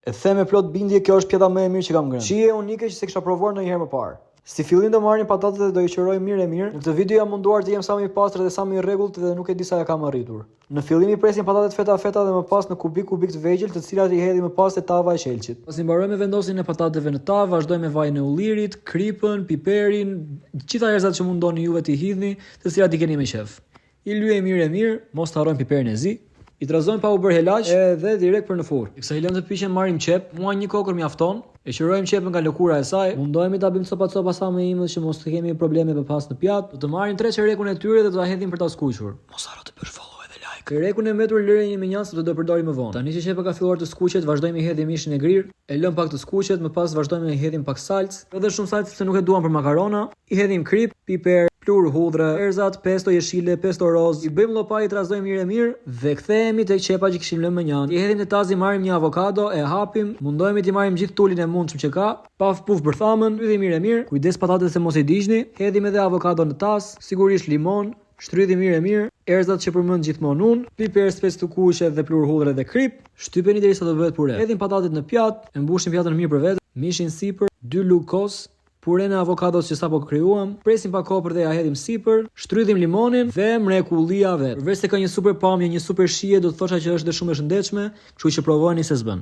E them me plot bindje, kjo është pjata më e mirë që kam ngrënë. Shije unike që se kisha provuar ndonjëherë më parë. Si fillim do marrim patatet dhe do i qëroj mirë e mirë. Në këtë video jam munduar të jem sa më i pastër dhe sa më i rregullt dhe nuk e di sa ja kam arritur. Në fillim i presim patatet feta dhe më pas në kubik të vegjël, të cilat i hedhim më pas te tava e qelçit. Pasi mbarojmë vendosin e patateve në tavë, vazhdojmë me vajin e ullirit, kripën, piperin, gjitha erëzat që mundoni juve t'i hidhni, të cilat i keni me qef. I lyej mirë e mirë, mos të harrojmë piperin e zi. I trazojmë pa u bërë helaq edhe direkt për në furrë. Teksa i lëmë të piqen marrim qep, mua një kokër mjafton. E qërojmë qepën nga lëkura e saj. Mundohemi ta bëjmë copa sa më imët që mos të kemi probleme më pas në pjatë. Do të marrim 3 çerekun e tyre dhe do ta hedhim për ta skuqur. Mos harro të bësh follow edhe like. Çerekun e mbetur lëre një minjas se do përdorim më vonë. Tani që qepa ka filluar të skuqet, vazhdojmë i hedhim mishin e grirë. E lëm pak të skuqet, më pas vazhdojmë i hedhim pak salcë. Edhe shumë salcë se nuk e duam për makarona. I hedhim krip, piper, plur hudhre, erzat, pesto jeshile, pesto roz. I bëjmë llopaj, i trazojmë mirë e mirë dhe kthehemi tek qepa që kishim lënë më njanë. I hedhim në tazi, marrim një avokado, e hapim, mundohemi t'i marrim gjithë tulin e mundshëm që ka. Paf puf bërthamën, hydhim mirë e mirë. Kujdes patatet se mos i digjni. Hedhim edhe avokado në tas, sigurisht limon, shtrydhim mirë e mirë. Erzat që përmend gjithmonë unë, piper, spec të kuqe dhe plur hudhre dhe krip. Shtypeni derisa të bëhet pure. Hedhim patatet në pjatë, e mbushim pjatën mirë për vete. Mishin sipër, 2 lugë kos. Puren e avokados që sapo krijuam, presim pa kopër dhe ja hedhim sipër, shtrydhim limonin dhe mrekullia vet. Përveç se ka një super pamje, një super shije, do të thosha që është dhe shumë e shëndetshme, kështu që provojeni se s'bën.